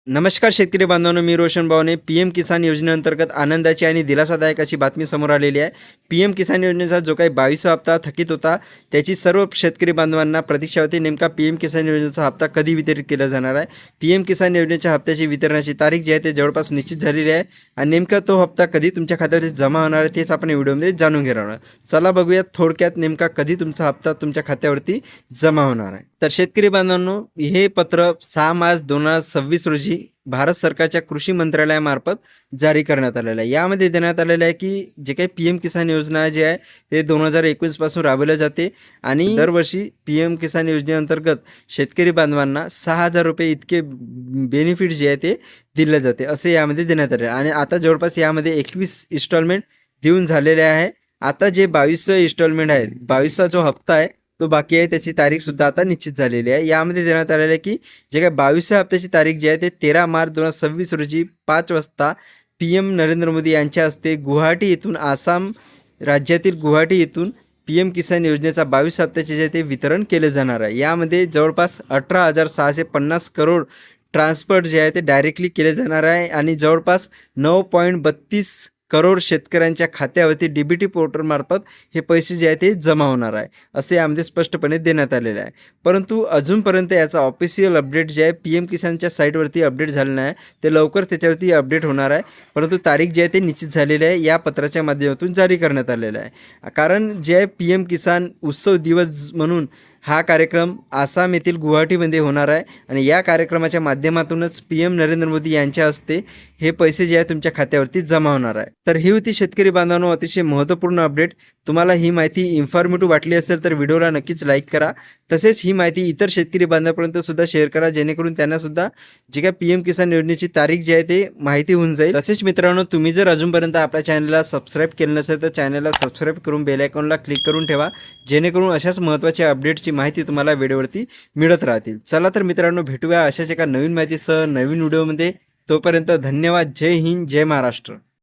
नमस्कार शेतकरी बांधवांनो, मी रोशन भावने. पी-एम किसान योजनेअंतर्गत आनंदाची आणि दिलासादायक अशी बातमी समोर आलेली आहे. पी-एम किसान योजनेचा जो काही 22वा हप्ता थकीत होता, त्याची सर्व शेतकरी बांधवांना प्रतीक्षा होती. नेमका पी-एम किसान योजनेचा हप्ता कधी वितरित केला जाणार आहे? पी-एम किसान योजनेच्या हप्त्याची वितरणाची तारीख जी आहे ते जवळपास निश्चित झालेली आहे आणि नेमका तो हप्ता कधी तुमच्या खात्यावरती जमा होणार आहे तेच आपण व्हिडिओमध्ये जाणून घेणार आहोत. चला बघूयात थोडक्यात नेमका कधी तुमचा हप्ता तुमच्या खात्यावरती जमा होणार आहे. तर शेतकरी बांधवांनो, हे पत्र 6 मार्च 2026 रोजी भारत सरकारच्या कृषी मंत्रालयामार्फत जारी करण्यात आलेलं आहे. यामध्ये देण्यात आलेलं आहे की जे काही पी-एम किसान योजना जी आहे ते 2019 पासून राबवल्या जाते आणि दरवर्षी पी-एम किसान योजनेअंतर्गत शेतकरी बांधवांना 6,000 रुपये इतके बेनिफिट जे आहे ते दिले जाते असे यामध्ये देण्यात आले आणि आता जवळपास यामध्ये 21 इन्स्टॉलमेंट देऊन झालेले आहे. आता जे 22 इन्स्टॉलमेंट आहे, 22चा जो हप्ता आहे तो बाकी आहे, त्याची तारीखसुद्धा आता निश्चित झालेली आहे. यामध्ये देण्यात आलेलं आहे की जे काही 22व्या हप्त्याची तारीख जी आहे ते 13 मार्च 2026 रोजी 5 वाजता पी-एम नरेंद्र मोदी यांच्या हस्ते गुवाहाटी येथून, आसाम राज्यातील गुवाहाटी येथून पी-एम किसान योजनेचा 22 हप्त्याचे जे ते वितरण केले जाणार आहे. यामध्ये जवळपास 18,650 करोड ट्रान्सफर जे आहे ते डायरेक्टली केले जाणार आहे आणि जवळपास 9.32 करोड शेतकऱ्यांच्या खात्यावरती डी-बी-टी पोर्टलमार्फत हे पैसे जे आहे ते जमा होणार आहे असे यामध्ये स्पष्टपणे देण्यात आलेले आहे. परंतु अजूनपर्यंत याचा ऑफिशियल अपडेट जे आहे पी-एम किसानच्या साईटवरती अपडेट झालं नाही. ते लवकरच त्याच्यावरती अपडेट होणार आहे. परंतु तारीख जी आहे ते निश्चित झालेली आहे, या पत्राच्या माध्यमातून जारी करण्यात आलेलं आहे. कारण जे आहे पी-एम किसान उत्सव दिवस म्हणून हा कार्यक्रम आसाम येथील गुवाहाटीमध्ये होणार आहे आणि या कार्यक्रमाच्या माध्यमातूनच पी-एम नरेंद्र मोदी यांच्या हस्ते हे पैसे जे आहे तुमच्या खात्यावरती जमा होणार आहे. तर ही होती शेतकरी बांधवांनो अतिशय महत्त्वपूर्ण अपडेट. तुम्हाला ही माहिती इन्फॉर्मेटिव्ह वाटली असेल तर व्हिडिओला नक्कीच लाईक करा. तसेच ही माहिती इतर शेतकरी बांधवांपर्यंत सुद्धा शेअर करा, जेणेकरून त्यांना सुद्धा जे काय पी-एम किसान योजनेची तारीख जी आहे ते माहिती होऊन जाईल. तसेच मित्रांनो, तुम्ही जर अजूनपर्यंत आपल्या चॅनलला सबस्क्राईब केलं नसेल तर चॅनलला सबस्क्राईब करून बेल आयकॉनला क्लिक करून ठेवा, जेणेकरून अशाच महत्त्वाच्या अपडेटची माहिती तुम्हाला व्हिडिओवरती मिळत राहतील. चला तर मित्रांनो, भेटूया अशाच एका नवीन माहितीसह नवीन व्हिडिओमध्ये. तोपर्यंत धन्यवाद. जय हिंद, जय महाराष्ट्र.